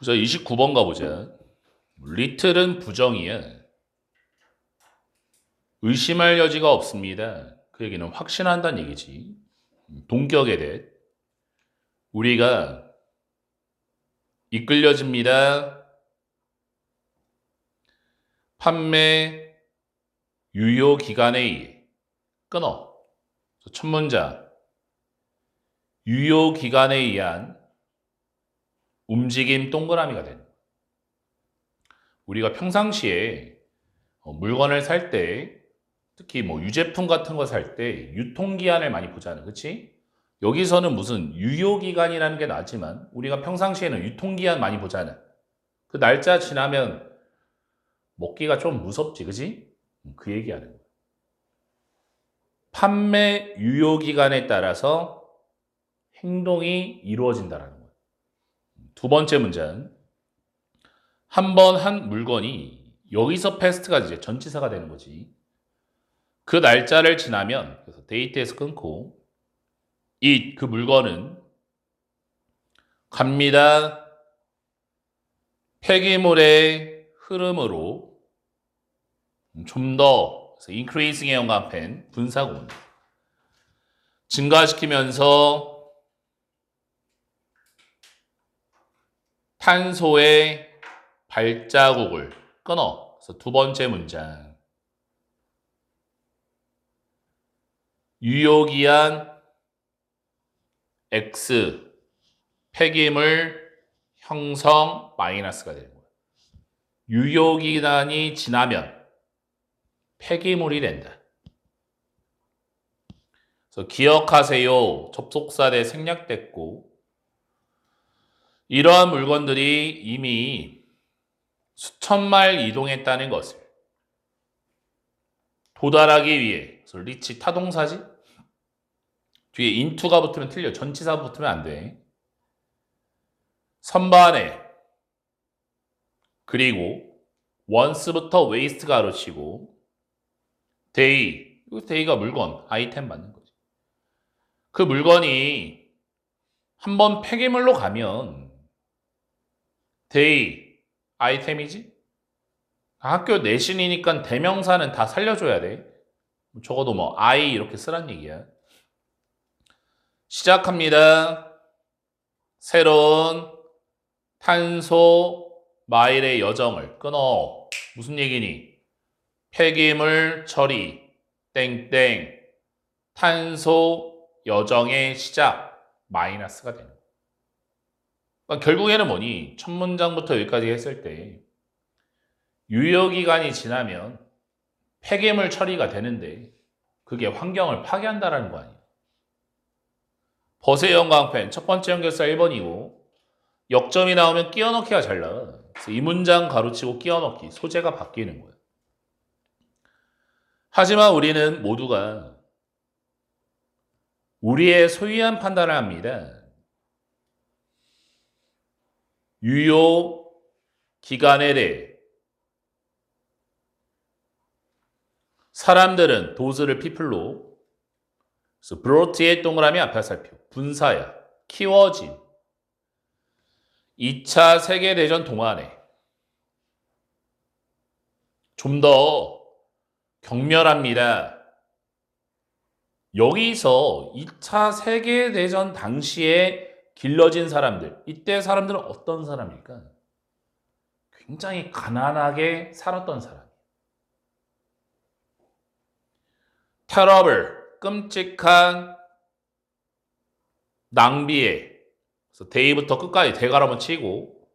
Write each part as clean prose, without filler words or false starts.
자, 29번 가보자. 리틀은 부정이야. 의심할 여지가 없습니다. 그 얘기는 확신한다는 얘기지. 동격에 대해. 우리가 이끌려집니다. 판매 유효 기간에 의해 끊어. 첫 문장. 유효 기간에 의한 움직임 동그라미가 되는 거야. 우리가 평상시에 물건을 살 때, 특히 뭐 유제품 같은 거 살 때 유통기한을 많이 보잖아. 그치? 여기서는 무슨 유효기간이라는 게 나지만 우리가 평상시에는 유통기한 많이 보잖아. 그 날짜 지나면 먹기가 좀 무섭지. 그치? 그 얘기하는 거야. 판매 유효기간에 따라서 행동이 이루어진다는 거야. 두 번째 문제는 한 번 한 물건이 여기서 패스트가 이제 전치사가 되는 거지. 그 날짜를 지나면, 그래서 데이트에서 끊고, 그 물건은 갑니다. 폐기물의 흐름으로 좀 더, increasing에 연관된 분사구문. 증가시키면서 탄소의 발자국을 끊어. 그래서 두 번째 문장. 유효기한 X 폐기물 형성 마이너스가 되는 거예요. 유효기간이 지나면 폐기물이 된다. 그래서 기억하세요. 접속사대 생략됐고 이러한 물건들이 이미 수천 마일 이동했다는 것을 도달하기 위해, 그래서 리치 타동사지? 뒤에 into가 붙으면 틀려. 전치사 붙으면 안 돼. 선반에 그리고 once부터 waste가 가르치고 day, 이거 day가 물건, 아이템 맞는 거지. 그 물건이 한번 폐기물로 가면 day, 아이템이지? 학교 내신이니까 대명사는 다 살려줘야 돼. 적어도 뭐 I 이렇게 쓰란 얘기야. 시작합니다. 새로운 탄소 마일의 여정을 끊어. 무슨 얘기니? 폐기물 처리 땡땡 탄소 여정의 시작 마이너스가 되는 거야. 그러니까 결국에는 뭐니? 첫 문장부터 여기까지 했을 때 유효기간이 지나면 폐기물 처리가 되는데 그게 환경을 파괴한다는 거 아니에요. 버세 연광펜 첫 번째 연결사 1번이고 역점이 나오면 끼워 넣기가 잘 나와. 그래서 이 문장 가로치고 끼워 넣기 소재가 바뀌는 거야. 하지만 우리는 모두가 우리의 소유한 판단을 합니다. 유효 기간에 대해 사람들은 도스를 people로 그래서 brought의 동그라미 앞에 살펴 분사야 키워진 2차 세계대전 동안에 좀 더 격렬합니다. 여기서 2차 세계대전 당시에 길러진 사람들, 이때 사람들은 어떤 사람일까? 굉장히 가난하게 살았던 사람. terrible, 끔찍한 낭비에, 그래서 day부터 끝까지 대가로 치고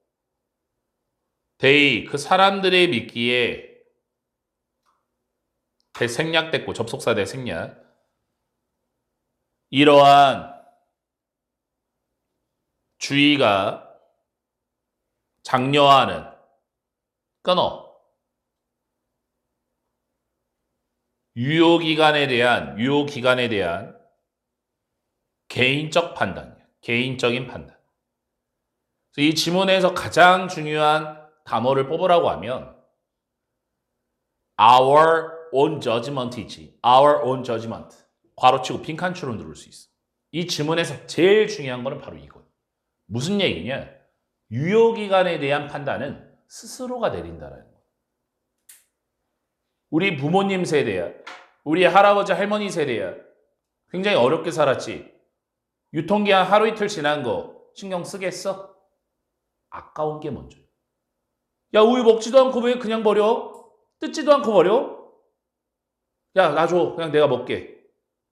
day, 그 사람들의 믿기에 대생략됐고 접속사 대생략 이러한 주의가 장려하는 끊어 유효기간에 대한 개인적 판단, 개인적인 판단. 이 지문에서 가장 중요한 단어를 뽑으라고 하면 our own judgment이지. our own judgment. 괄호치고 빈칸추로 누를 수 있어. 이 지문에서 제일 중요한 거는 바로 이거예요. 무슨 얘기냐? 유효기간에 대한 판단은 스스로가 내린다라는 거예요. 우리 부모님 세대야. 우리 할아버지 할머니 세대야. 굉장히 어렵게 살았지. 유통기한 하루 이틀 지난 거 신경 쓰겠어? 아까운 게 먼저. 야, 우유 먹지도 않고 왜 그냥 버려? 뜯지도 않고 버려? 야, 놔줘. 그냥 내가 먹게.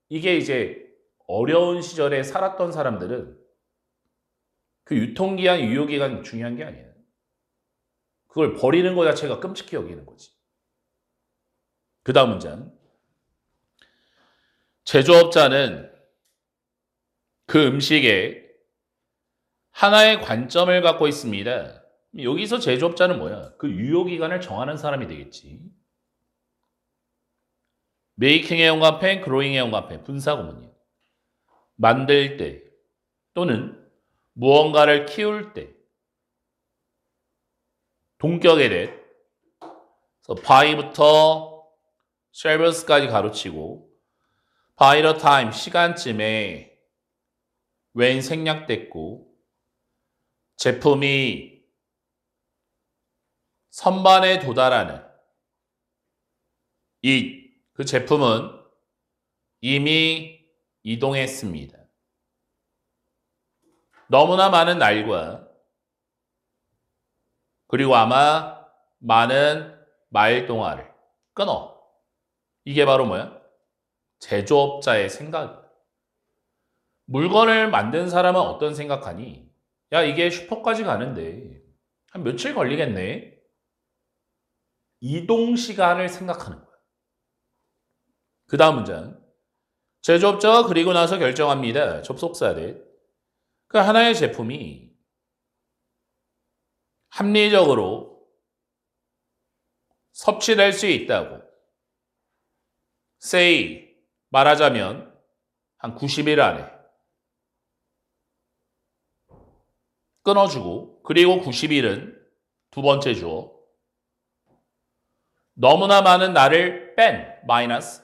이게 이제 어려운 시절에 살았던 사람들은 그 유통기한, 유효기간 중요한 게 아니에요. 그걸 버리는 것 자체가 끔찍히 여기는 거지. 그 다음 문장. 제조업자는 그 음식에 하나의 관점을 갖고 있습니다. 여기서 제조업자는 뭐야? 그 유효기간을 정하는 사람이 되겠지. 메이킹의 연관펜, 그로잉의 연관펜, 분사구문이에요. 만들 때 또는 무언가를 키울 때 동격에 대해 by부터 service까지 가로치고 by the time 시간쯤에 when 생략됐고 제품이 선반에 도달하는 그 제품은 이미 이동했습니다. 너무나 많은 날과 그리고 아마 많은 말 동안을 끊어. 이게 바로 뭐야? 제조업자의 생각이야. 물건을 만든 사람은 어떤 생각하니? 야, 이게 슈퍼까지 가는데 한 며칠 걸리겠네. 이동 시간을 생각하는 거야. 그 다음 문장. 제조업자가 그리고 나서 결정합니다. 접속사들. 그 하나의 제품이 합리적으로 섭취될 수 있다고. say 말하자면 한 90일 안에 끊어주고 그리고 90일은 두 번째 주어. 너무나 많은 날을 뺀 마이너스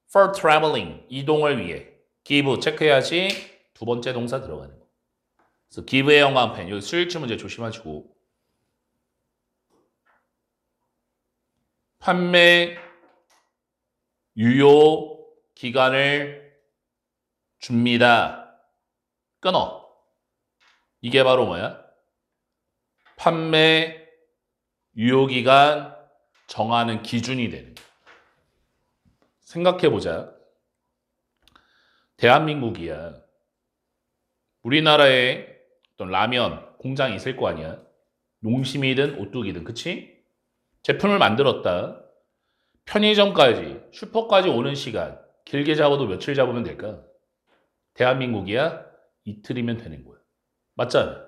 for traveling 이동을 위해 give 체크해야지 두 번째 동사 들어가는 거. 그래서 give의 연관펜 여기 수일치 문제 조심하시고 판매 유효 기간을 줍니다. 끊어. 이게 바로 뭐야? 판매 유효기간 정하는 기준이 되는 거야. 생각해보자. 대한민국이야. 우리나라에 어떤 라면 공장이 있을 거 아니야. 농심이든 오뚜기든 그치? 제품을 만들었다. 편의점까지 슈퍼까지 오는 시간 길게 잡아도 며칠 잡으면 될까? 대한민국이야. 이틀이면 되는 거야. 맞잖아.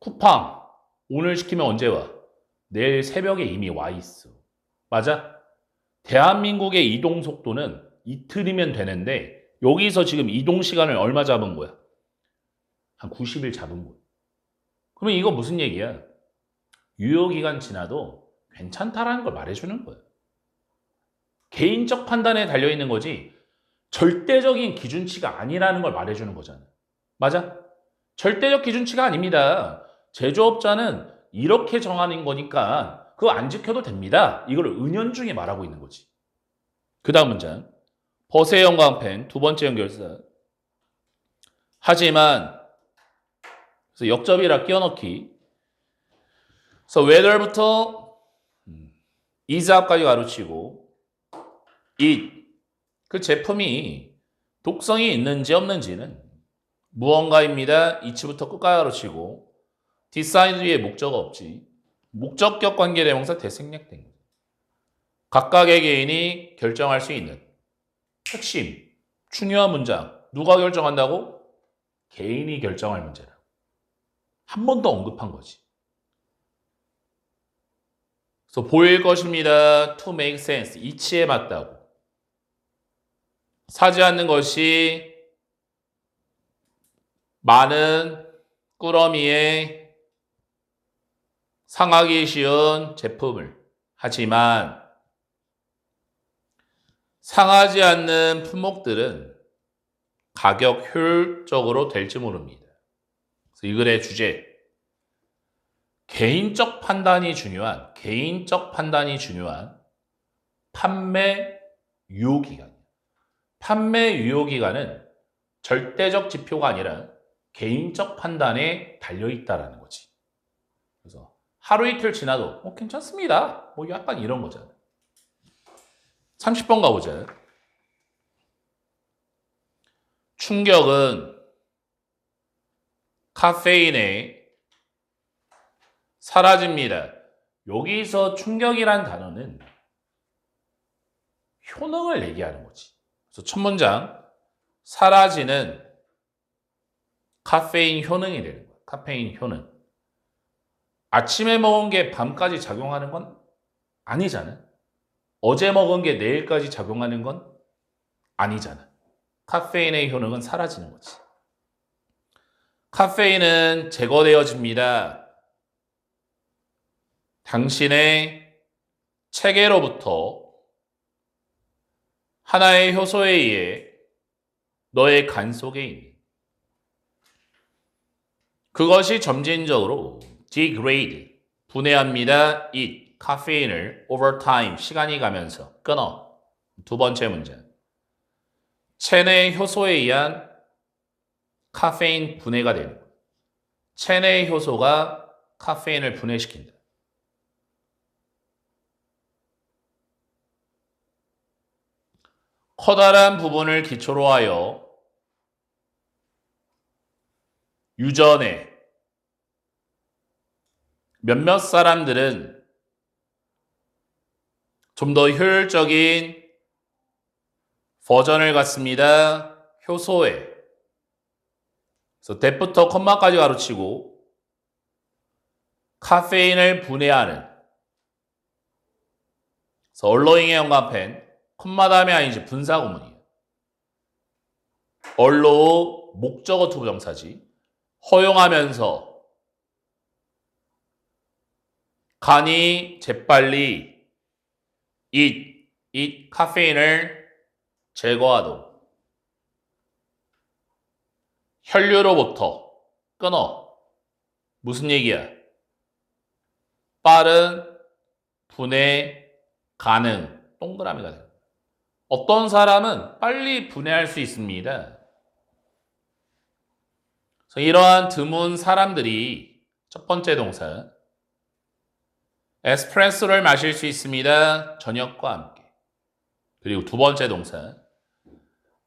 쿠팡 오늘 시키면 언제 와? 내일 새벽에 이미 와 있어. 맞아? 대한민국의 이동 속도는 이틀이면 되는데 여기서 지금 이동 시간을 얼마 잡은 거야? 한 90일 잡은 거야. 그러면 이거 무슨 얘기야? 유효기간 지나도 괜찮다라는 걸 말해주는 거야. 개인적 판단에 달려있는 거지 절대적인 기준치가 아니라는 걸 말해주는 거잖아. 맞아? 절대적 기준치가 아닙니다. 제조업자는 이렇게 정하는 거니까 그거 안 지켜도 됩니다. 이걸 은연중에 말하고 있는 거지. 그 다음 문장. 벗의 연관펜 두 번째 연결사. 하지만 그래서 역접이라 끼워넣기. 그래서 whether부터 is 앞까지 가로치고 it 그 제품이 독성이 있는지 없는지는 무언가입니다. 이치부터 끝까지 가로치고 decide 위에 목적 없지. 목적격 관계대명사 대생략된 거죠. 각각의 개인이 결정할 수 있는 핵심, 중요한 문장. 누가 결정한다고? 개인이 결정할 문제라고. 한 번 더 언급한 거지. 그래서 보일 것입니다. to make sense. 이치에 맞다고. 사지 않는 것이 많은 꾸러미에 상하기 쉬운 제품을 하지만 상하지 않는 품목들은 가격 효율적으로 될지 모릅니다. 그래서 이 글의 주제 개인적 판단이 중요한 판매 유효기간. 판매 유효기간은 절대적 지표가 아니라 개인적 판단에 달려있다라는 거지. 그래서 하루 이틀 지나도 괜찮습니다. 뭐 약간 이런 거잖아. 30번 가보자. 충격은 카페인에 사라집니다. 여기서 충격이란 단어는 효능을 얘기하는 거지. 그래서 첫 문장, 사라지는 카페인 효능이 되는 거야. 카페인 효능. 아침에 먹은 게 밤까지 작용하는 건 아니잖아. 어제 먹은 게 내일까지 작용하는 건 아니잖아. 카페인의 효능은 사라지는 거지. 카페인은 제거되어집니다. 당신의 체계로부터 하나의 효소에 의해 너의 간 속에 있는 그것이 점진적으로 degrade, 분해합니다. it, 카페인을 over time, 시간이 가면서 끊어. 두 번째 문제. 체내 효소에 의한 카페인 분해가 되는 거예요. 체내 효소가 카페인을 분해시킨다. 커다란 부분을 기초로 하여 유전에 몇몇 사람들은 좀 더 효율적인 버전을 갖습니다. 효소에. 그래서 대부터 컴마까지 가로치고 카페인을 분해하는. 그래서 얼로잉의 연관펜 컴마 다음에 아니지 분사 구문이에요. 얼로 목적어 투부정사지. 허용하면서 간이 재빨리 이 카페인을 제거하도록 혈류로부터 끊어. 무슨 얘기야? 빠른 분해 가능. 동그라미가 돼요. 어떤 사람은 빨리 분해할 수 있습니다. 그래서 이러한 드문 사람들이 첫 번째 동사 에스프레소를 마실 수 있습니다. 저녁과 함께. 그리고 두 번째 동사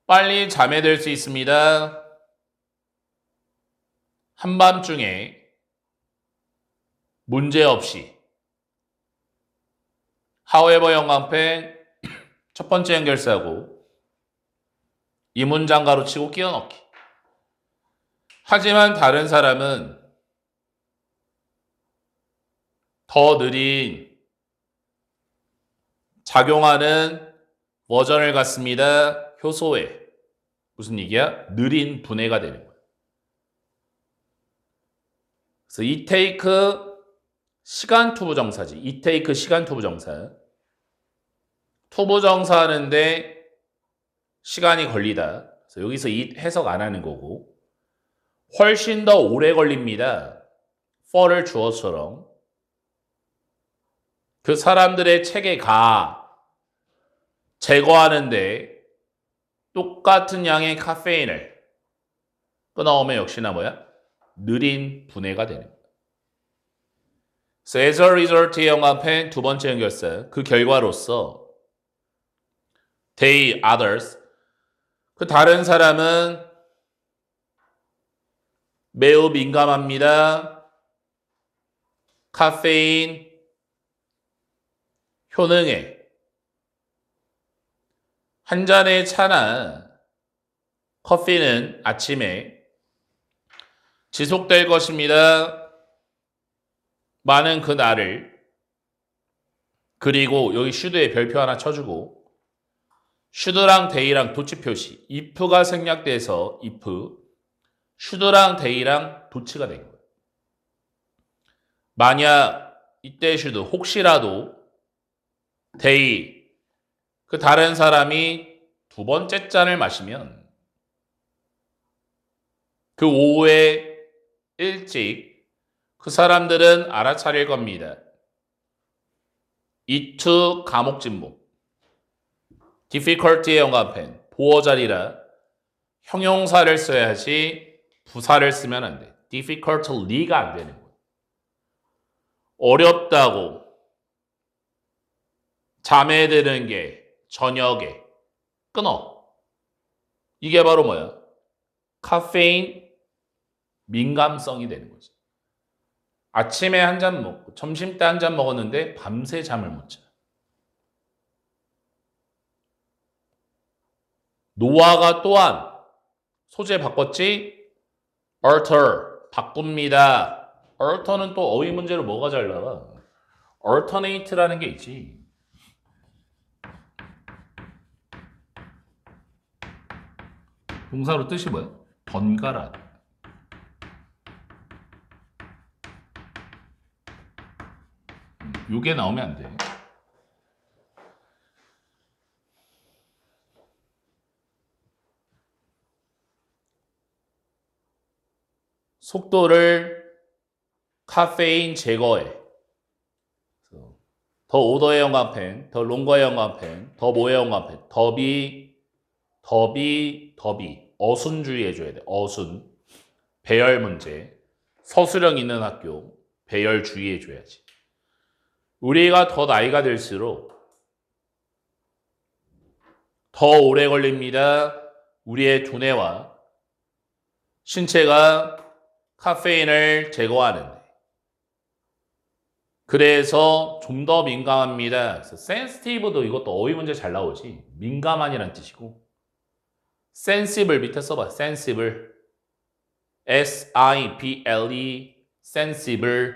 빨리 잠에 들 수 있습니다. 한밤중에 문제없이. however 연관펜 첫 번째 연결사고 이 문장 가로치고 끼워 넣기. 하지만 다른 사람은 더 느린 작용하는 버전을 갖습니다. 효소에. 무슨 얘기야? 느린 분해가 되는 거야. 그래서 이 테이크 시간 투부정사지. 이 테이크 시간 투부정사. 투부정사 하는데 시간이 걸리다. 그래서 여기서 이 해석 안 하는 거고. 훨씬 더 오래 걸립니다. for를 주어처럼. 그 사람들의 체계가 제거하는데 똑같은 양의 카페인을 끊어오면 역시나 뭐야? 느린 분해가 되는 거야. So as a result의 연관펜 두 번째 연결사. 그 결과로서 they, others 그 다른 사람은 매우 민감합니다. 카페인 효능에 한 잔의 차나 커피는 아침에 지속될 것입니다. 많은 그날을. 그리고 여기 슈드에 별표 하나 쳐주고 슈드랑 데이랑 도치 표시 if가 생략돼서 if 슈드랑 데이랑 도치가 된 거예요. 만약 이때 슈드 혹시라도 데이 그 다른 사람이 두 번째 잔을 마시면 그 오후에 일찍 그 사람들은 알아차릴 겁니다. 이투 감옥 진목. difficulty의 영감펜. 보어 자리라 형용사를 써야지 부사를 쓰면 안 돼. difficultly가 안 되는 거야. 어렵다고 잠에 드는 게 저녁에 끊어. 이게 바로 뭐야? 카페인 민감성이 되는 거지. 아침에 한 잔 먹고 점심 때 한 잔 먹었는데 밤새 잠을 못 자. 노아가 또한 소재 바꿨지? alter 바꿉니다. alter는 또 어휘 문제로 뭐가 잘 나와? alternate라는 게 있지. 동사로 뜻이 뭐야? 번갈아. 요게 나오면 안 돼. 속도를 카페인 제거해. 더 오더의 영감펜, 더 롱거의 영감펜, 더 모의 영감펜, 더비, 어순주의 해줘야 돼. 어순. 배열 문제. 서술형 있는 학교. 배열 주의해줘야지. 우리가 더 나이가 들수록 더 오래 걸립니다. 우리의 두뇌와 신체가 카페인을 제거하는데. 그래서 좀 더 민감합니다. 그래서 sensitive도 이것도 어휘 문제 잘 나오지. 민감한이란 뜻이고. sensible 밑에 써봐. sensible. S-I-B-L-E sensible.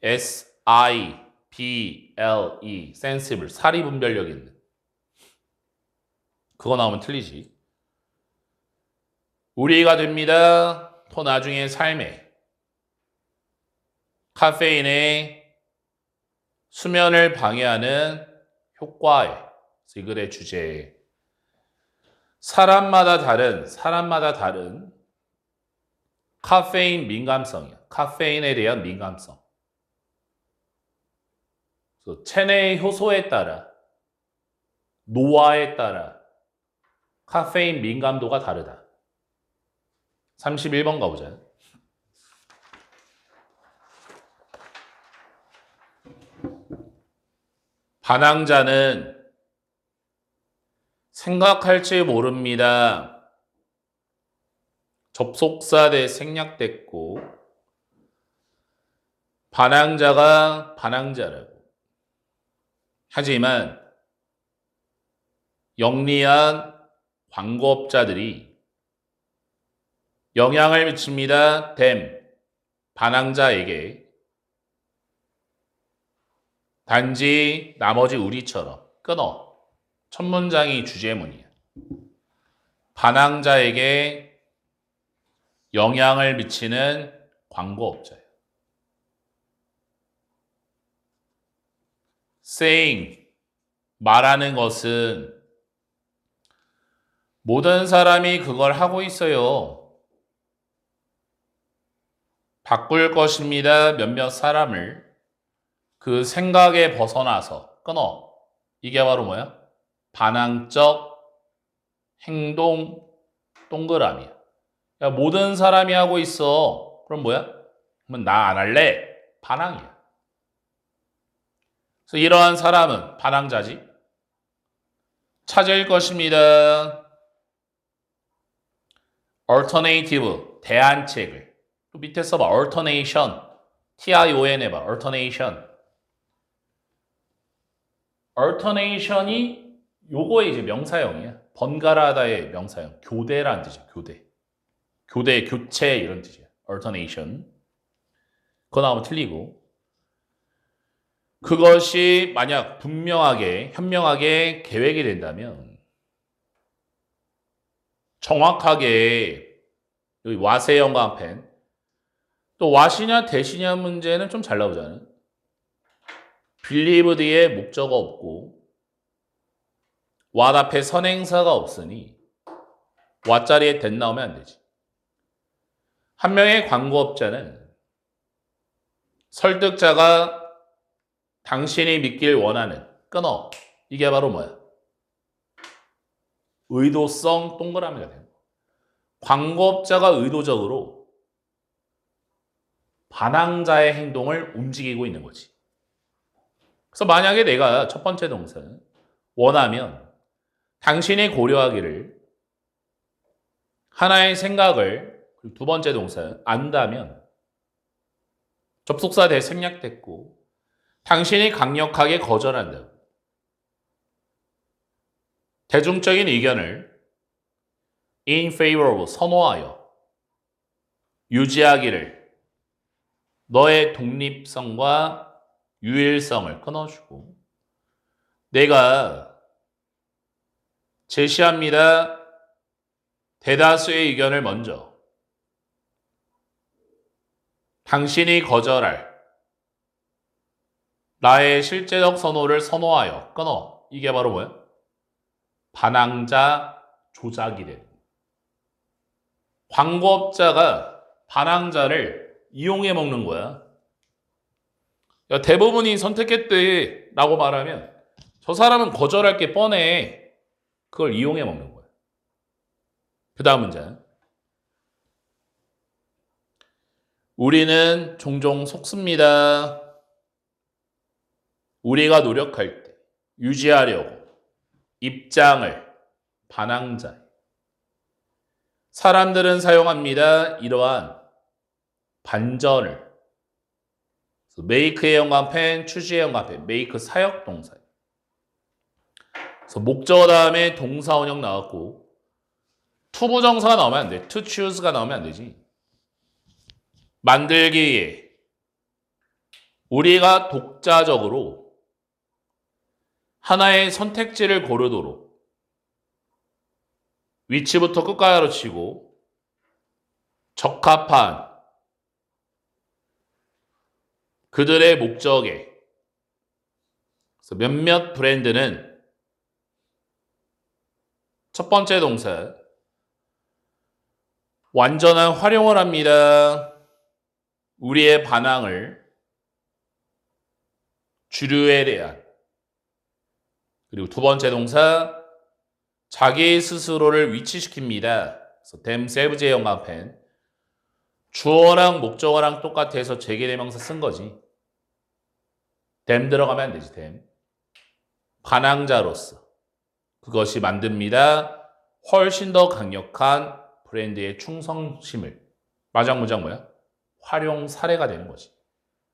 S-I-B-L-E sensible. 사리 분별력 있는. 그거 나오면 틀리지. 우리가 됩니다. 더 나중에 삶에 카페인의 수면을 방해하는 효과에 이 글의 주제에 사람마다 다른 카페인 민감성이야. 카페인에 대한 민감성. 그래서 체내의 효소에 따라 노화에 따라 카페인 민감도가 다르다. 31번 가보자. 반항자는 생각할지 모릅니다. 접속사 대 생략됐고 반항자가 반항자라고. 하지만 영리한 광고업자들이 영향을 미칩니다. 반항자에게. 단지 나머지 우리처럼 끊어. 첫 문장이 주제문이야. 반항자에게 영향을 미치는 광고업자예요. saying, 말하는 것은 모든 사람이 그걸 하고 있어요. 바꿀 것입니다. 몇몇 사람을 그 생각에 벗어나서 끊어. 이게 바로 뭐야? 반항적 행동 동그라미야. 야, 모든 사람이 하고 있어. 그럼 뭐야? 그러면 나 안 할래. 반항이야. 그래서 이러한 사람은 반항자지. 찾을 것입니다. alternative, 대안책을. 또 밑에 써봐. alternation, T-I-O-N 해봐. alternation. alternation이 요거의 이제 명사형이야. 번갈아다의 명사형. 교대라는 뜻이야. 교대, 교체 이런 뜻이야. alternation. 그거 나오면 틀리고. 그것이 만약 분명하게, 현명하게 계획이 된다면 정확하게 여기 와세 영광펜 또 와시냐 대시냐 문제는 좀 잘 나오잖아요. believe 뒤에 목적어 없고 what 앞에 선행사가 없으니 what 자리에 that 나오면 안 되지. 한 명의 광고업자는 설득자가 당신이 믿길 원하는 끊어. 이게 바로 뭐야? 의도성 동그라미가 되는 거야. 광고업자가 의도적으로 반항자의 행동을 움직이고 있는 거지. 그래서 만약에 내가 첫 번째 동사는 원하면 당신이 고려하기를 하나의 생각을 그리고 두 번째 동사는 안다면 접속사 대 생략됐고 당신이 강력하게 거절한다. 대중적인 의견을 in favor of 선호하여 유지하기를 너의 독립성과 유일성을 끊어주고 내가 제시합니다. 대다수의 의견을 먼저 당신이 거절할 나의 실제적 선호를 선호하여 끊어. 이게 바로 뭐야? 반항자 조작이 되는 거야. 광고업자가 반항자를 이용해 먹는 거야. 야, 대부분이 선택했대 라고 말하면 저 사람은 거절할 게 뻔해. 그걸 이용해 먹는 거야. 그 다음 문제. 우리는 종종 속습니다. 우리가 노력할 때 유지하려고 입장을 반항자. 사람들은 사용합니다. 이러한 반전을. make의 연관펜, choos의 연관펜, make 사역 동사. 그래서 목적어 다음에 동사 원형 나왔고 투부정사가 나오면 안 돼. to choose가 나오면 안 되지. 만들기 위해 우리가 독자적으로 하나의 선택지를 고르도록 위치부터 끝까지로 치고 적합한 그들의 목적에 그래서 몇몇 브랜드는 첫 번째 동사 완전한 활용을 합니다. 우리의 반항을 주류에 대한 그리고 두 번째 동사 자기 스스로를 위치시킵니다. 그래서 themselves의 연관펜 주어랑 목적어랑 똑같아서 제기대명사 쓴 거지. them 들어가면 안 되지. them. 반항자로서 그것이 만듭니다. 훨씬 더 강력한 브랜드의 충성심을. 마지막 문장 뭐야? 활용 사례가 되는 거지.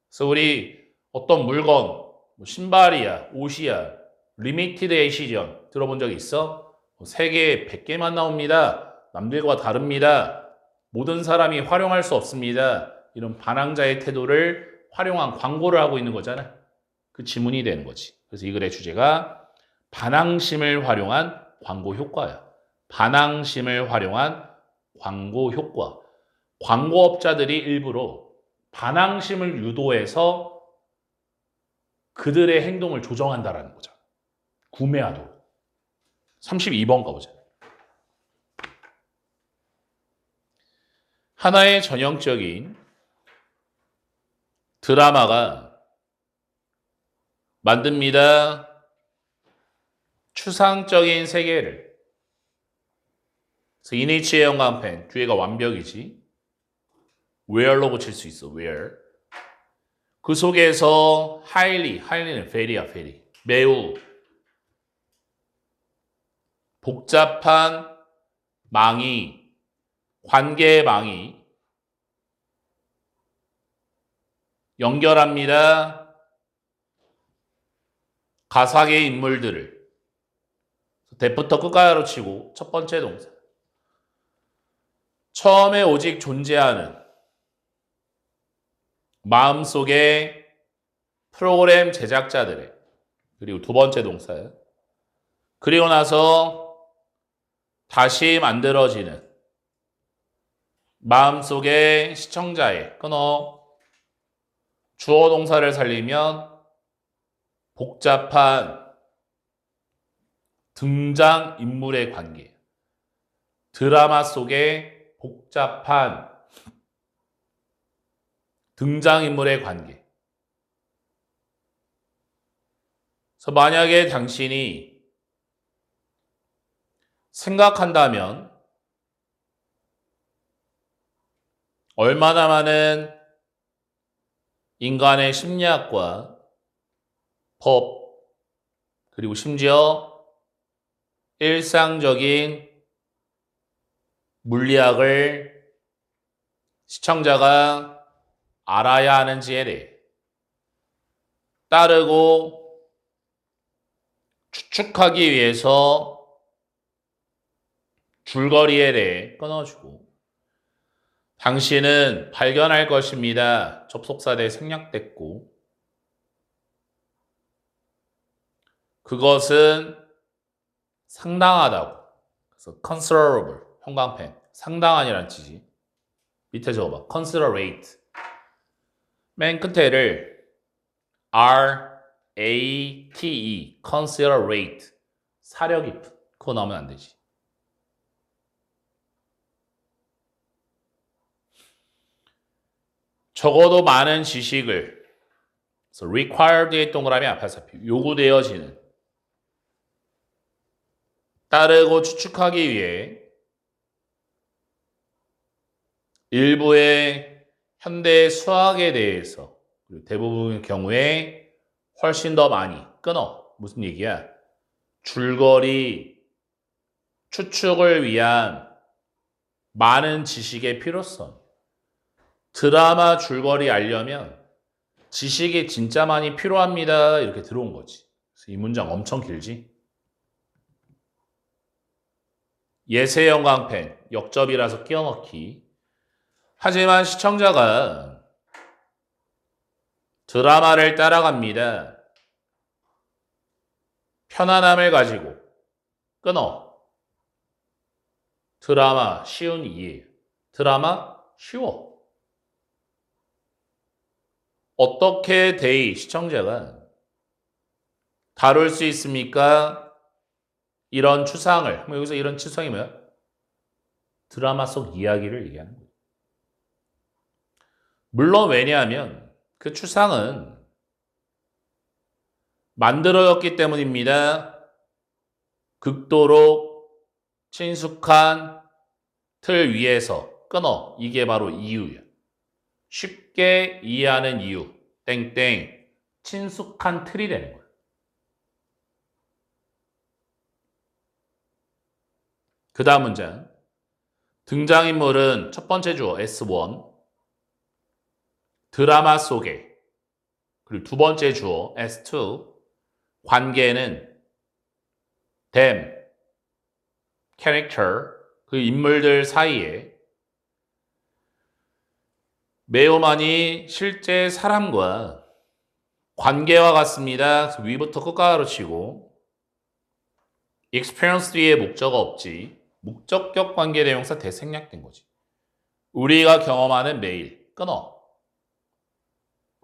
그래서 우리 어떤 물건, 뭐 신발이야, 옷이야, 리미티드 에디션 들어본 적 있어? 세계에 100개만 나옵니다. 남들과 다릅니다. 모든 사람이 활용할 수 없습니다. 이런 반항자의 태도를 활용한 광고를 하고 있는 거잖아. 그 지문이 되는 거지. 그래서 이 글의 주제가 반항심을 활용한 광고 효과야. 반항심을 활용한 광고 효과. 광고업자들이 일부러 반항심을 유도해서 그들의 행동을 조정한다라는 거죠. 구매하도록. 32번 가보자. 하나의 전형적인 드라마가 만듭니다. 추상적인 세계를. 그래서 이니치의 연관펜, 뒤에가 완벽이지. where로 고칠 수 있어. where. 그 속에서 highly는 very야, very. 매우 복잡한 망이, 관계의 망이 연결합니다. 가상의 인물들을. 대부터 끝까지로 치고 첫 번째 동사. 처음에 오직 존재하는 마음속에 프로그램 제작자들의 그리고 두 번째 동사예요. 그리고 나서 다시 만들어지는 마음속에 시청자의 끊어 주어 동사를 살리면 복잡한 등장인물의 관계. 드라마 속에 복잡한 등장인물의 관계. 그래서 만약에 당신이 생각한다면 얼마나 많은 인간의 심리학과 법, 그리고 심지어 일상적인 물리학을 시청자가 알아야 하는지에 대해 따르고 추측하기 위해서 줄거리에 대해 끊어주고 당신은 발견할 것입니다. 접속사대 생략됐고 그것은 상당하다고. 그래서 considerable, 형광펜. 상당한이라는 뜻이지. 밑에 적어봐. considerate. 맨 끝에를 R-A-T-E, considerate. 사려 깊은. 그거 나오면 안 되지. 적어도 많은 지식을 그래서 required의 동그라미 앞에서 요구되어지는 따르고 추측하기 위해 일부의 현대 수학에 대해서 그리고 대부분의 경우에 훨씬 더 많이 끊어. 무슨 얘기야? 줄거리 추측을 위한 많은 지식의 필요성. 드라마 줄거리 알려면 지식이 진짜 많이 필요합니다. 이렇게 들어온 거지. 그래서 이 문장 엄청 길지? 예세 형광펜, 역접이라서 끼워넣기. 하지만 시청자가 드라마를 따라갑니다. 편안함을 가지고 끊어. 드라마 쉬운 이해예요. 드라마 쉬워. 어떻게 데이 시청자가 다룰 수 있습니까? 이런 추상을. 여기서 이런 추상이 뭐야? 드라마 속 이야기를 얘기하는 거예요. 물론 왜냐하면 그 추상은 만들어졌기 때문입니다. 극도로 친숙한 틀 위에서 끊어. 이게 바로 이유야. 쉽게 이해하는 이유. 땡땡. 친숙한 틀이 되는 거야. 그 다음 문장. 등장인물은 첫 번째 주어 S1. 드라마 속에. 그리고 두 번째 주어 S2. 관계는 them, character, 그 인물들 사이에 매우 많이 실제 사람과 관계와 같습니다. 위부터 끝까지 치고 experience 뒤에 목적어 없지. 목적격 관계 대명사 대생략된 거지. 우리가 경험하는 매일 끊어.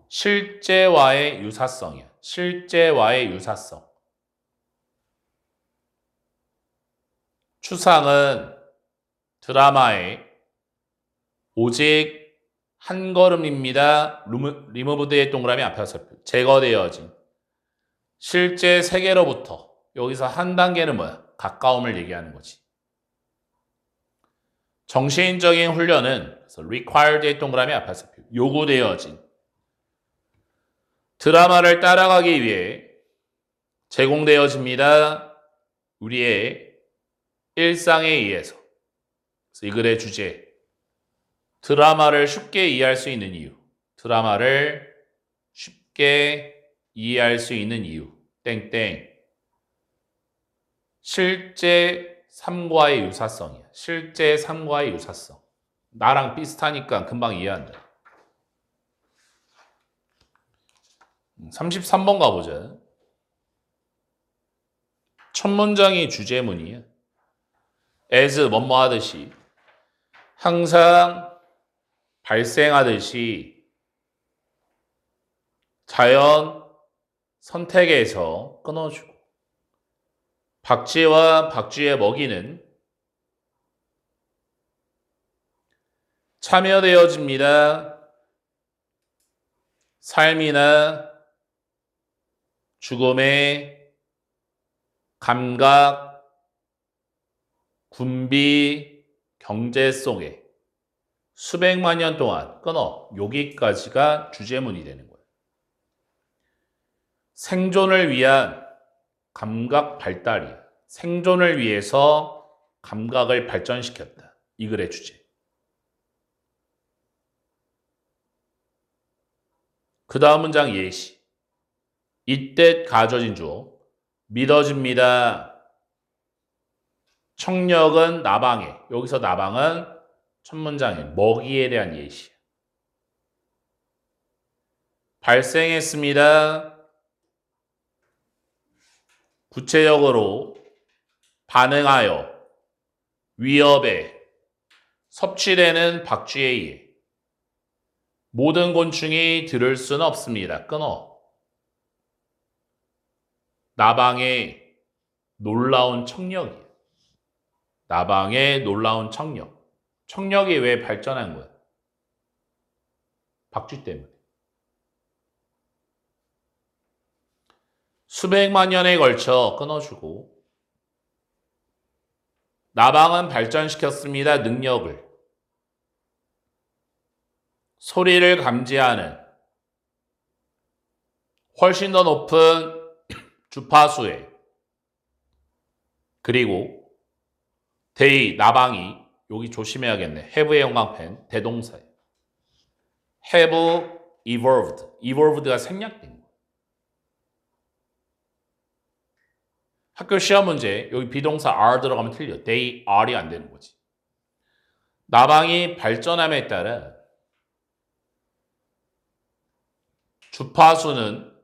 실제와의 유사성이야. 실제와의 유사성. 추상은 드라마의 오직 한 걸음입니다. 리무브드의 동그라미 앞에서 제거되어진 실제 세계로부터 여기서 한 단계는 뭐야? 가까움을 얘기하는 거지. 정신적인 훈련은 required의 동그라미 앞에서 요구되어진 드라마를 따라가기 위해 제공되어집니다. 우리의 일상에 의해서. 그래서 이 글의 주제 드라마를 쉽게 이해할 수 있는 이유. 드라마를 쉽게 이해할 수 있는 이유. 땡땡. 실제 삶과의 유사성이야. 실제 삶과의 유사성. 나랑 비슷하니까 금방 이해한다. 33번 가보자. 첫 문장이 주제문이야. as 뭐뭐 하듯이 항상 발생하듯이 자연 선택에서 끊어주고 박쥐와 박쥐의 먹이는 참여되어집니다. 삶이나 죽음의 감각, 군비, 경제 속에 수백만 년 동안 끊어. 여기까지가 주제문이 되는 거예요. 생존을 위한 감각 발달이야. 생존을 위해서 감각을 발전시켰다. 이 글의 주제. 그 다음 문장 예시. 이때 가져진 주어. 믿어집니다. 청력은 나방에. 여기서 나방은 첫 문장에 먹이에 대한 예시야. 발생했습니다. 구체적으로 반응하여 위협에 섭취되는 박쥐에 의해 모든 곤충이 들을 수는 없습니다. 끊어. 나방의 놀라운 청력이에요. 나방의 놀라운 청력. 청력이 왜 발전한 거야? 박쥐 때문에. 수백만 년에 걸쳐 끊어주고 나방은 발전시켰습니다. 능력을. 소리를 감지하는 훨씬 더 높은 주파수에 그리고 나방이 여기 조심해야겠네. have의 형광펜 대동사예요. have evolved. evolved가 생략된 거예요. 학교 시험 문제 여기 비동사 are 들어가면 틀려. they are이 안 되는 거지. 나방이 발전함에 따라 주파수는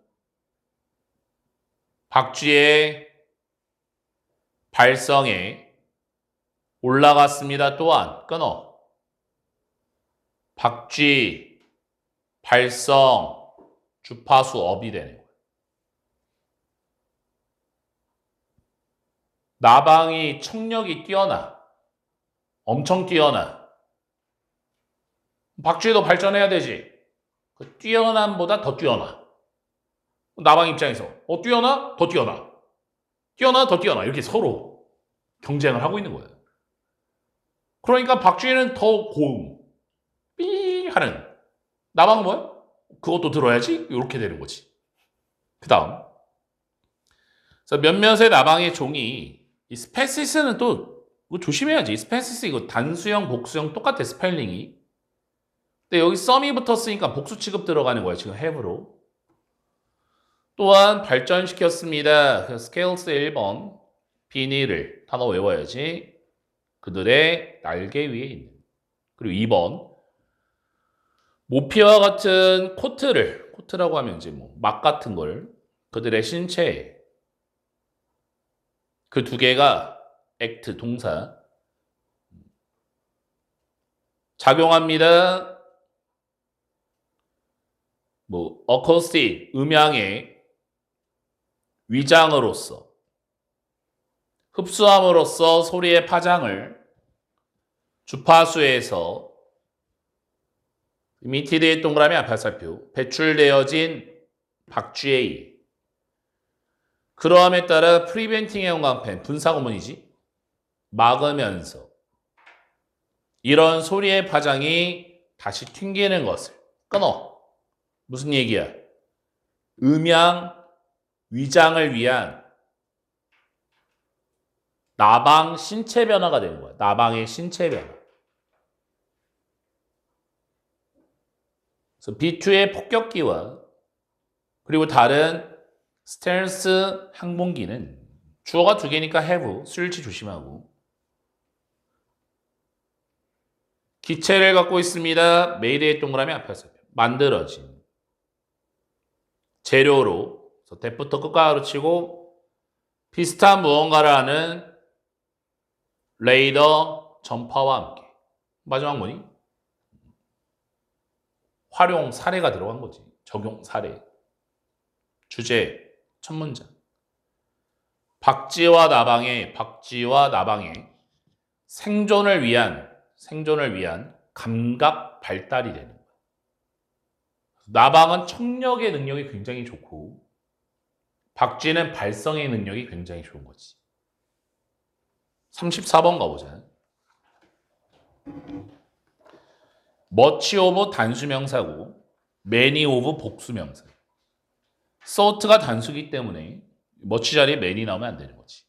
박쥐의 발성에 올라갔습니다. 또한 끊어. 박쥐 발성 주파수 업이 되는 거예요. 나방이 청력이 뛰어나. 엄청 뛰어나. 박쥐도 발전해야 되지. 그 뛰어남보다 더 뛰어나. 나방 입장에서 뛰어나? 더 뛰어나. 뛰어나? 더 뛰어나. 이렇게 서로 경쟁을 하고 있는 거예요. 그러니까 박쥐는 더 고음. 삐 하는. 나방은 뭐야? 그것도 들어야지? 이렇게 되는 거지. 그 다음. 몇몇의 나방의 종이 이 스페시스는 또 이거 조심해야지. 스페시스 이거 단수형, 복수형 똑같아 스펠링이. 근데 여기 썸이 붙었으니까 복수 취급 들어가는 거야. 지금 have로. 또한 발전시켰습니다. 스케일스 1번 비닐을 단어 외워야지. 그들의 날개 위에 있는. 그리고 2번 모피와 같은 코트라고 하면 이제 뭐 막 같은 걸 그들의 신체에 그 두 개가 액트 동사 작용합니다. 뭐 어코스틱 음향의 위장으로서 흡수함으로써 소리의 파장을 주파수에서 이미티드의 동그라미 앞화살표 배출되어진 박쥐에 의해 그러함에 따라 프리벤팅의 형광펜 분사구문이지 막으면서 이런 소리의 파장이 다시 튕기는 것을 끊어. 무슨 얘기야? 음향 위장을 위한 나방 신체 변화가 되는 거야. 나방의 신체 변화. 그래서 B2의 폭격기와 그리고 다른 스텔스 항공기는 주어가 두 개니까 have, 수일치 조심하고 기체를 갖고 있습니다. 메이드의 동그라미 앞에서 만들어진 재료로 대부터 끝까지 치고 비슷한 무언가를 하는 레이더 전파와 함께 마지막 뭐니? 활용 사례가 들어간 거지. 적용 사례. 주제 첫 문장. 박쥐와 나방의 생존을 위한 감각 발달이 되는 거야. 나방은 청력의 능력이 굉장히 좋고 박쥐는 발성의 능력이 굉장히 좋은 거지. 34번 가보자. much of 단수명사고 many of 복수명사. sort가 단수기 때문에 much 자리에 many 나오면 안 되는 거지.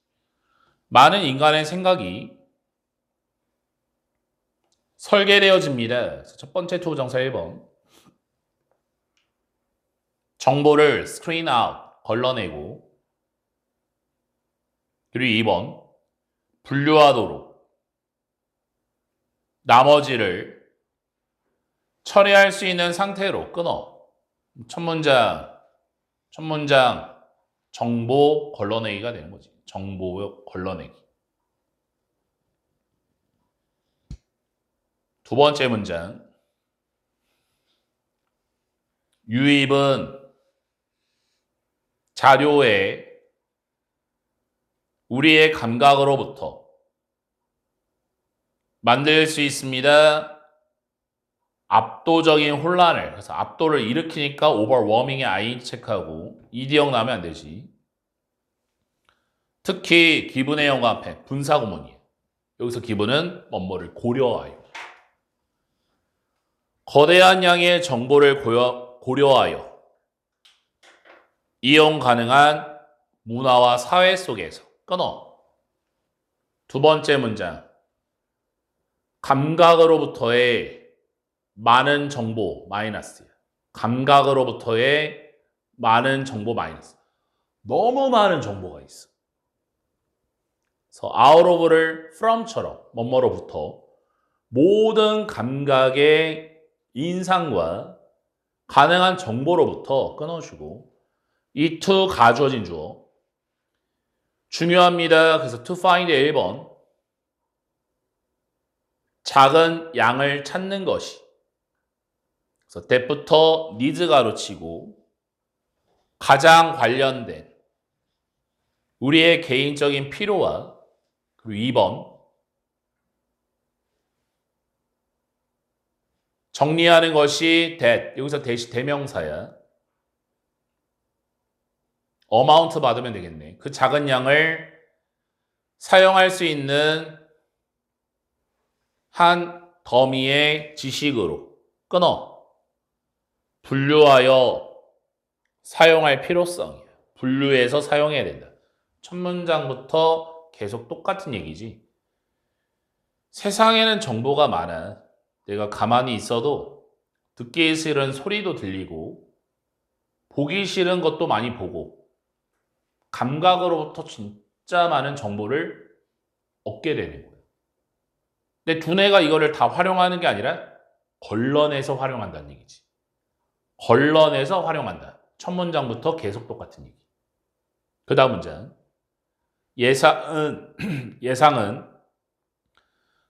많은 인간의 생각이 설계되어집니다. 첫 번째 투부정사 1번. 정보를 screen out, 걸러내고. 그리고 2번. 분류하도록. 나머지를 처리할 수 있는 상태로 끊어. 첫 문장, 정보 걸러내기가 되는 거지. 정보 걸러내기. 두 번째 문장. 유입은 자료에 우리의 감각으로부터 만들 수 있습니다. 압도적인 혼란을. 그래서 압도를 일으키니까 overwhelming의 ing 체크하고 ed형 나오면 안 되지. 특히 기분의 연관편 분사구문이에요. 여기서 기분은 뭐뭐를 고려하여. 거대한 양의 정보를 고려하여 이용 가능한 문화와 사회 속에서 끊어. 두 번째 문장. 감각으로부터의 많은 정보 마이너스야. 감각으로부터의 많은 정보 마이너스. 너무 많은 정보가 있어. 그래서 out of를 from처럼 뭐뭐로부터 모든 감각의 인상과 가능한 정보로부터 끊어주고 이 to 가주어진 주어 중요합니다. 그래서 to find 1번 작은 양을 찾는 것이 그래서 that부터 needs 가로치고 가장 관련된 우리의 개인적인 필요와 그리고 2번 정리하는 것이 that 여기서 that이 대명사야. amount 받으면 되겠네. 그 작은 양을 사용할 수 있는 한 더미의 지식으로 끊어 분류하여 사용할 필요성이야. 분류해서 사용해야 된다. 첫 문장부터 계속 똑같은 얘기지. 세상에는 정보가 많아. 내가 가만히 있어도 듣기 싫은 소리도 들리고 보기 싫은 것도 많이 보고 감각으로부터 진짜 많은 정보를 얻게 되는 거예요. 근데 두뇌가 이거를 다 활용하는 게 아니라 걸러내서 활용한다는 얘기지. 걸러내서 활용한다. 첫 문장부터 계속 똑같은 얘기. 그 다음 문장. 예상은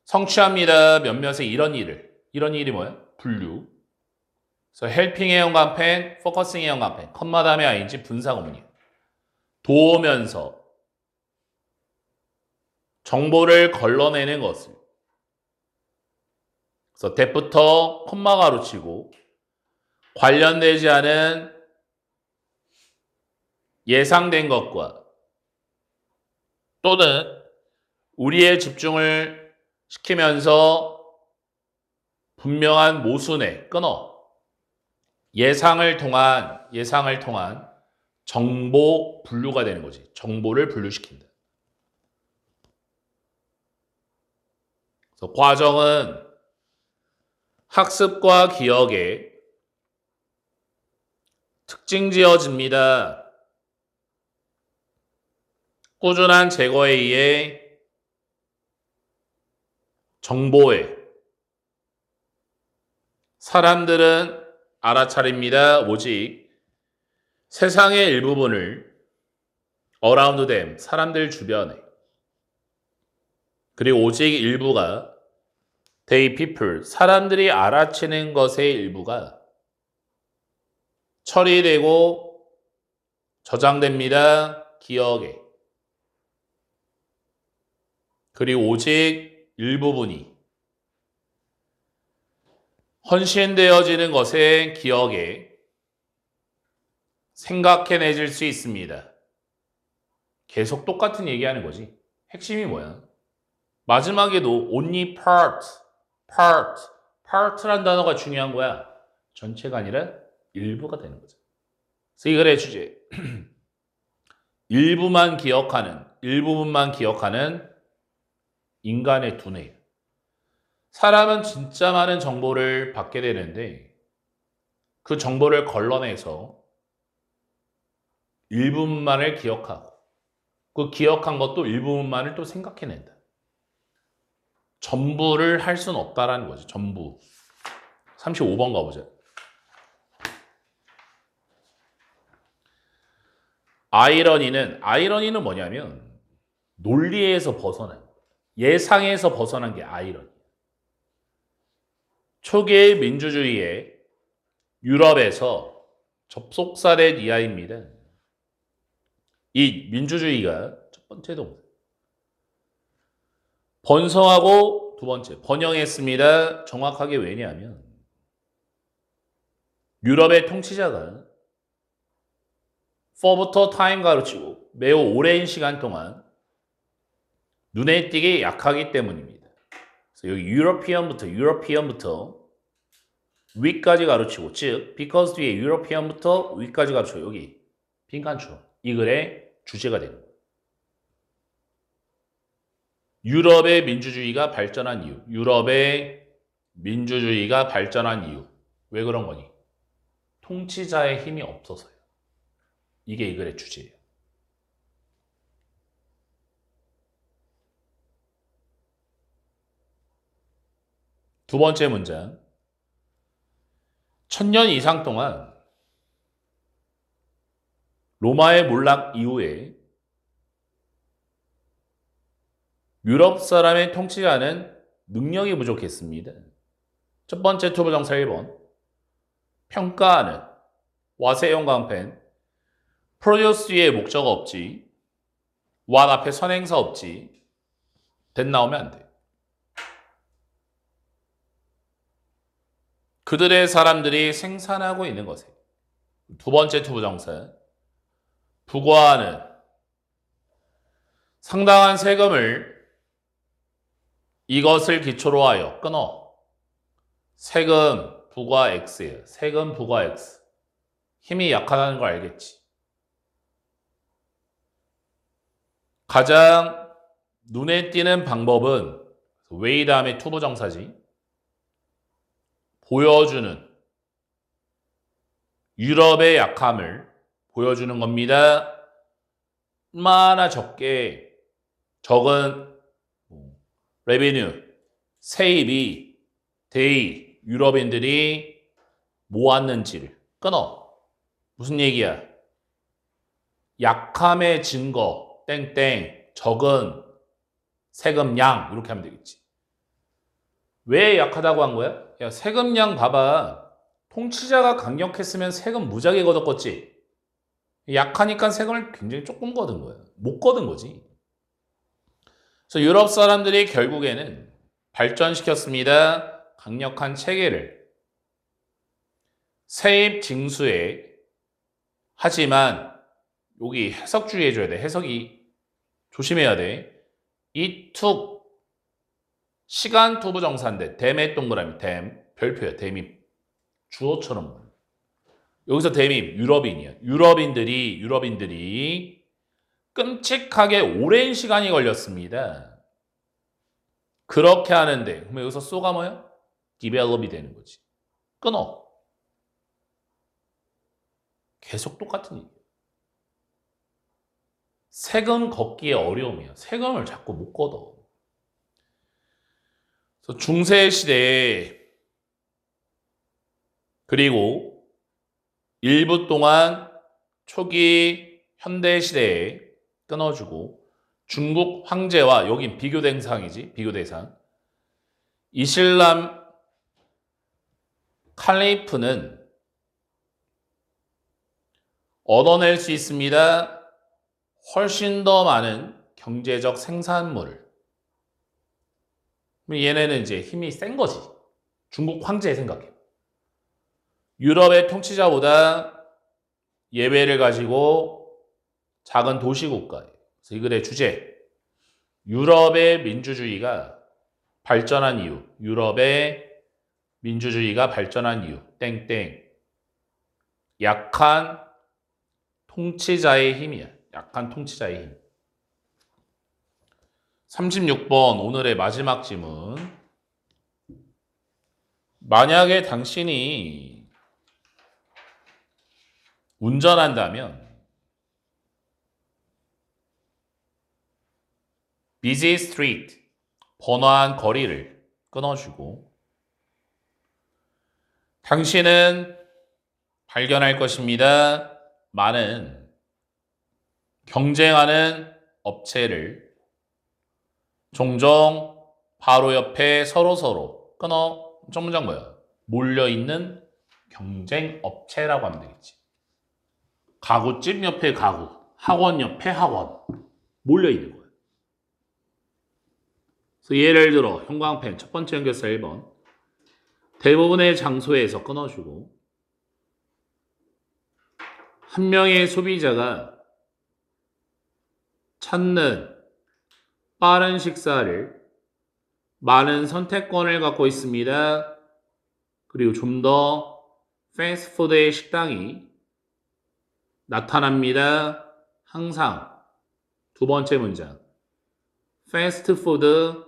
성취합니다. 몇몇의 이런 일이 뭐야? 분류. 그래서 helping의 연관펜, focusing의 연관펜, 컴마 다음에 ing 분사구문이에요. 도우면서 정보를 걸러내는 것을. 그래서 that부터 콤마 가로치고 관련되지 않은 예상된 것과 또는 우리의 집중을 시키면서 분명한 모순에 끊어 예상을 통한 정보 분류가 되는 거지. 정보를 분류시킨다. 그래서 과정은 학습과 기억에 특징 지어집니다. 꾸준한 제거에 의해 정보에 사람들은 알아차립니다. 오직 세상의 일부분을 around them, 사람들 주변에 그리고 오직 일부가 they people, 사람들이 알아채는 것의 일부가 처리되고 저장됩니다. 기억에. 그리고 오직 일부분이 헌신되어지는 것의 기억에 생각해내질 수 있습니다. 계속 똑같은 얘기하는 거지. 핵심이 뭐야? 마지막에도 only part란 단어가 중요한 거야. 전체가 아니라 일부가 되는 거죠. 그래서 이 글의 주제 일부분만 기억하는 인간의 두뇌. 사람은 진짜 많은 정보를 받게 되는데 그 정보를 걸러내서 일부분만을 기억하고 그 기억한 것도 일부분만을 또 생각해낸다. 전부를 할 수는 없다라는 거죠. 전부. 35번 가보자. 아이러니는 뭐냐면 논리에서 벗어난 예상에서 벗어난 게 아이러니. 초기의 민주주의에 유럽에서 접속사된 이하입니다. 이 민주주의가 첫 번째 동사. 번성하고 두 번째 번영했습니다. 정확하게 왜냐하면 유럽의 통치자가 for부터 time 가르치고 매우 오랜 시간 동안 눈에 띄게 약하기 때문입니다. 그래서 여기 유러피언부터 위까지 가르치고 즉 because 뒤에 유러피언부터 위까지 가르치고 여기 빈칸추 이 글의 주제가 되는 거예요. 유럽의 민주주의가 발전한 이유. 왜 그런 거니? 통치자의 힘이 없어서요. 이게 이 글의 주제예요. 두 번째 문장. 1000년 이상 동안 로마의 몰락 이후에 유럽 사람의 통치자는 능력이 부족했습니다. 첫 번째 투부정사 1번. 평가하는 와세용 강펜 프로듀스 뒤에 목적 없지 what 앞에 선행사 없지 that 나오면 안 돼. 그들의 사람들이 생산하고 있는 것에 두 번째 투부정사 부과하는 상당한 세금을 이것을 기초로 하여 끊어 세금 부과 X예요. 세금 부과 X. 힘이 약하다는 걸 알겠지. 가장 눈에 띄는 방법은 way 다음에 투부정사지. 보여주는 유럽의 약함을 보여주는 겁니다. 얼마나 적은 revenue, 세입이 유럽인들이 모았는지를 끊어. 무슨 얘기야? 약함의 증거, 땡땡, 적은 세금량 이렇게 하면 되겠지. 왜 약하다고 한 거야? 야, 세금량 봐봐. 통치자가 강력했으면 세금 무지하게 걷었겠지. 약하니까 세금을 굉장히 조금 걷은 거야. 못 걷은 거지. 그래서 유럽 사람들이 결국에는 발전시켰습니다. 강력한 체계를. 세입 징수에 하지만 여기 해석 주의해줘야 돼. 해석이 조심해야 돼. 이 툭 시간 투부정사인데 댐의 동그라미 댐 별표야. 댐이 주어처럼 여기서 댐이 유럽인이야. 유럽인들이 끔찍하게 오랜 시간이 걸렸습니다. 그렇게 하는데 그럼 여기서 쏘가 뭐야? 디벨롭이 되는 거지. 끊어. 계속 똑같은 얘기야. 세금 걷기에 어려움이야. 세금을 자꾸 못 걷어. 그래서 중세 시대에 그리고 일부 동안 초기 현대 시대에 끊어주고 중국 황제와 여긴 비교 대상이지. 비교 대상. 이슬람 칼리프는 얻어낼 수 있습니다. 훨씬 더 많은 경제적 생산물을. 얘네는 이제 힘이 센 거지. 중국 황제 생각해. 유럽의 통치자보다 예배를 가지고 작은 도시국가예요. 그래서 이 글의 주제. 유럽의 민주주의가 발전한 이유. 유럽의 민주주의가 발전한 이유. 땡땡. 약한 통치자의 힘이야. 약한 통치자의 힘. 36번 오늘의 마지막 질문. 만약에 당신이 운전한다면 busy street, 번화한 거리를 끊어주고 당신은 발견할 것입니다. 많은 경쟁하는 업체를 종종 바로 옆에 서로서로 첫 문장 뭐야? 몰려있는 경쟁 업체라고 하면 되겠지. 가구집 옆에 가구, 학원 옆에 학원 몰려있는 거야. 그래서 예를 들어 형광펜 첫 번째 연결사 1번 대부분의 장소에서 끊어주고 한 명의 소비자가 찾는 빠른 식사를 많은 선택권을 갖고 있습니다. 그리고 좀 더 패스트푸드의 식당이 나타납니다. 항상 두 번째 문장 패스트푸드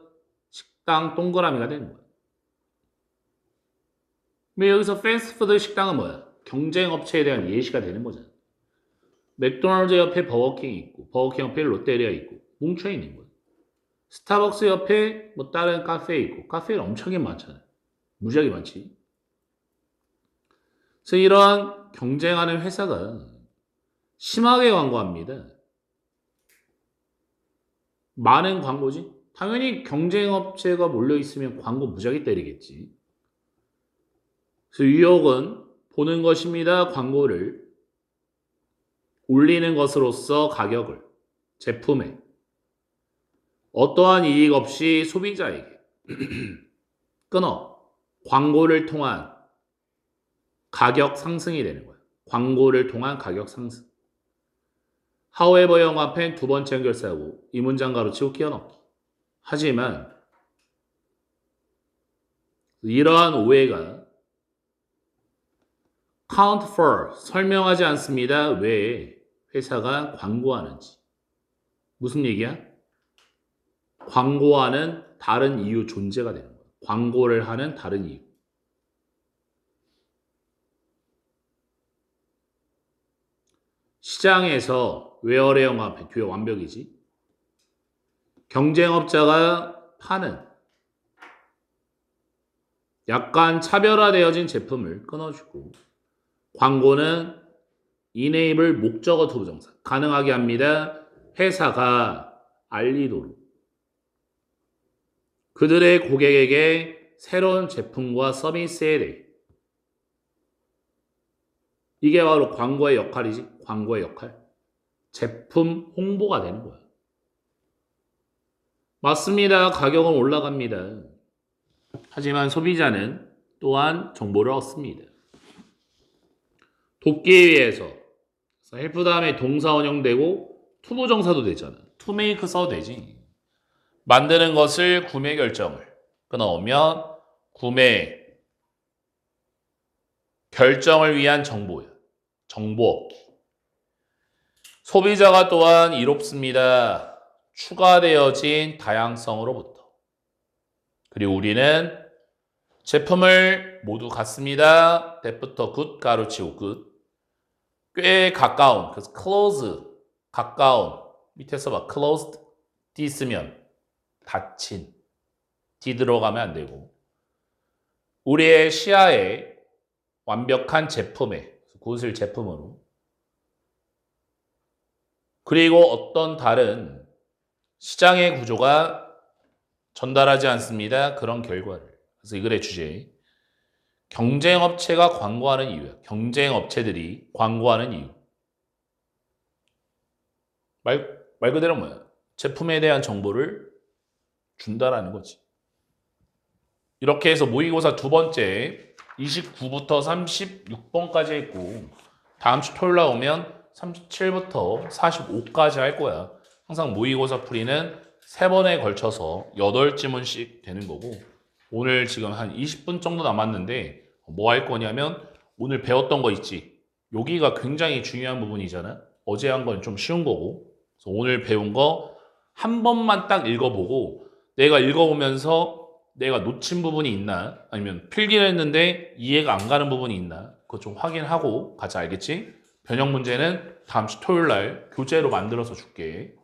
식당 동그라미가 되는 거야. 근데 여기서 패스트푸드 식당은 뭐야? 경쟁업체에 대한 예시가 되는 거잖아. 맥도날드 옆에 버거킹이 있고 버거킹 옆에 롯데리아 있고 뭉쳐 있는 거야. 스타벅스 옆에 뭐 다른 카페 있고 카페는 엄청나게 많잖아요. 무지하게 많지. 그래서 이러한 경쟁하는 회사가 심하게 광고합니다. 많은 광고지. 당연히 경쟁업체가 몰려있으면 광고 무지하게 때리겠지. 그래서 유혹은 보는 것입니다. 광고를 올리는 것으로서 가격을 제품에 어떠한 이익 없이 소비자에게 끊어 광고를 통한 가격 상승이 되는 거야. 광고를 통한 가격 상승. However 영화펜 두 번째 연결사하고 이 문장 가로치고 끼워넣기. 하지만 이러한 오해가 count for 설명하지 않습니다. 왜 회사가 광고하는지. 무슨 얘기야? 광고하는 다른 이유 존재가 되는 거야. 광고를 하는 다른 이유. 시장에서 웨어의 영화 뒤에 완벽이지. 경쟁업자가 파는 약간 차별화되어진 제품을 끊어주고 광고는 enable 목적어 투부정사 가능하게 합니다. 회사가 알리도록 그들의 고객에게 새로운 제품과 서비스에 대해 이게 바로 광고의 역할이지. 광고의 역할. 제품 홍보가 되는 거야. 맞습니다. 가격은 올라갑니다. 하지만 소비자는 또한 정보를 얻습니다. 돕기 위해서 헬프 다음에 동사 원형되고 투부정사도 되잖아. to make 써도 되지. 만드는 것을 구매 결정을 끊어오면 구매 결정을 위한 정보야. 정보 얻기. 소비자가 또한 이롭습니다. 추가되어진 다양성으로부터. 그리고 우리는 제품을 모두 갖습니다. that부터 good 가로치고 good. 꽤 가까운. 그래서 close 가까운. 밑에서 봐. closed d 쓰면 닫힌. d 들어가면 안 되고. 우리의 시야에 완벽한 제품에 good을 제품으로. 그리고 어떤 다른 시장의 구조가 전달하지 않습니다. 그런 결과를. 그래서 이 글의 주제. 경쟁업체가 광고하는 이유야. 경쟁업체들이 광고하는 이유. 말 그대로 뭐야? 제품에 대한 정보를 준다라는 거지. 이렇게 해서 모의고사 두 번째 29부터 36번까지 했고 다음 주 토요일 나오면 37부터 45까지 할 거야. 항상 모의고사 풀이는 3번에 걸쳐서 8지문씩 되는 거고 오늘 지금 한 20분 정도 남았는데 뭐 할 거냐면 오늘 배웠던 거 있지? 여기가 굉장히 중요한 부분이잖아. 어제 한 건 좀 쉬운 거고 그래서 오늘 배운 거 한 번만 딱 읽어보고 내가 읽어보면서 내가 놓친 부분이 있나 아니면 필기를 했는데 이해가 안 가는 부분이 있나 그거 좀 확인하고 가자 알겠지? 변형 문제는 다음 주 토요일 날 교재로 만들어서 줄게.